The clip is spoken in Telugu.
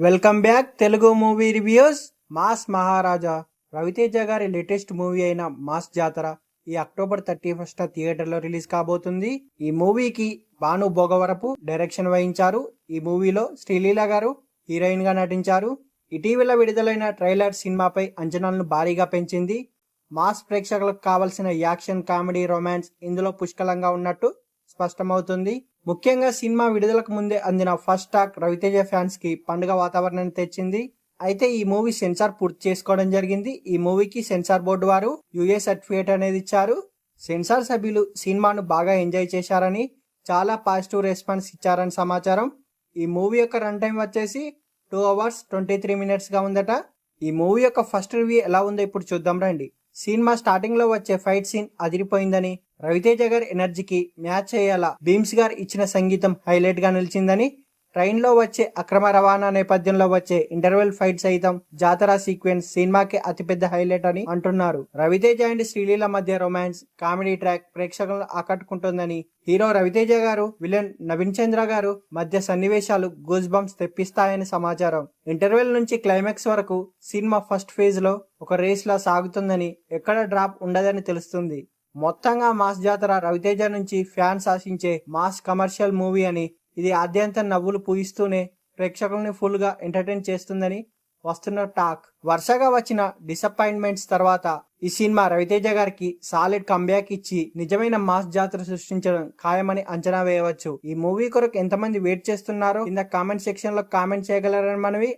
Welcome back Telugu movie reviews. Mass Maharaja Ravi Teja గారి లేటెస్ట్ మూవీ అయిన మాస్ జాతర ఈ అక్టోబర్ 31 థియేటర్లో రిలీజ్ కాబోతుంది. ఈ మూవీకి భాను భోగవరపు డైరెక్షన్ వహించారు. ఈ మూవీలో శ్రీలీల గారు హీరోయిన్ గా నటించారు. ఇటీవల విడుదలైన ట్రైలర్ సినిమాపై అంచనాలను భారీగా పెంచింది. మాస్ ప్రేక్షకులకు కావలసిన యాక్షన్, కామెడీ, రొమాన్స్ ఇందులో పుష్కలంగా ఉన్నట్టు స్పష్టమవుతుంది. ముఖ్యంగా సినిమా విడుదలకు ముందే అందిన ఫస్ట్ టాక్ రవితేజ ఫ్యాన్స్ కి పండుగ వాతావరణాన్ని తెచ్చింది. అయితే ఈ మూవీ సెన్సార్ పూర్తి చేసుకోవడం జరిగింది. ఈ మూవీకి సెన్సార్ బోర్డు వారు యుఏ సర్టిఫికేట్ అనేది ఇచ్చారు. సెన్సార్ సభ్యులు సినిమాను బాగా ఎంజాయ్ చేశారని, చాలా పాజిటివ్ రెస్పాన్స్ ఇచ్చారని సమాచారం. ఈ మూవీ యొక్క రన్ టైం వచ్చేసి 2 hours 23 minutes గా ఉందట. ఈ మూవీ యొక్క ఫస్ట్ రివ్యూ ఎలా ఉందో ఇప్పుడు చూద్దాం రండి. సినిమా స్టార్టింగ్ లో వచ్చే ఫైట్ సీన్ అదిరిపోయిందని, రవితేజ గారి ఎనర్జీకి మ్యాచ్ అయ్యేలా భీమ్స్ గారు ఇచ్చిన సంగీతం హైలైట్ గా నిలిచిందని, ట్రైన్ లో వచ్చే అక్రమ రవాణా నేపథ్యంలో వచ్చే ఇంటర్వెల్ ఫైట్ సైతం జాతర సీక్వెన్స్ సినిమాకి అతిపెద్ద హైలైట్ అని అంటున్నారు. రవితేజ అండ్ శ్రీలీల మధ్య రొమాన్స్, కామెడీ ట్రాక్ ప్రేక్షకులను ఆకట్టుకుంటుందని, హీరో రవితేజ గారు, విలన్ నవీన్ చంద్ర గారు మధ్య సన్నివేశాలు గూస్ బంప్స్ తెప్పిస్తాయని సమాచారం. ఇంటర్వెల్ నుంచి క్లైమాక్స్ వరకు సినిమా ఫస్ట్ ఫేజ్ లో ఒక రేస్ లా సాగుతుందని, ఎక్కడ డ్రాప్ ఉండదని తెలుస్తుంది. మొత్తంగా మాస్ జాతర రవితేజ నుంచి ఫ్యాన్స్ ఆశించే మాస్ కమర్షియల్ మూవీ అని, ఇది ఆద్యంతం నవ్వులు పూయిస్తూనే ప్రేక్షకుల్ని ఫుల్ గా ఎంటర్టైన్ చేస్తుందని వస్తున్న టాక్. వరుసగా వచ్చిన డిసప్పాయింట్మెంట్స్ తర్వాత ఈ సినిమా రవితేజ గారికి సాలిడ్ కంబ్యాక్ ఇచ్చి నిజమైన మాస్ జాతర సృష్టించడం ఖాయమని అంచనా వేయవచ్చు. ఈ మూవీ కొరకు ఎంతమంది వెయిట్ చేస్తున్నారో కింద కామెంట్ సెక్షన్ లో కామెంట్ చేయగలరని మనవి.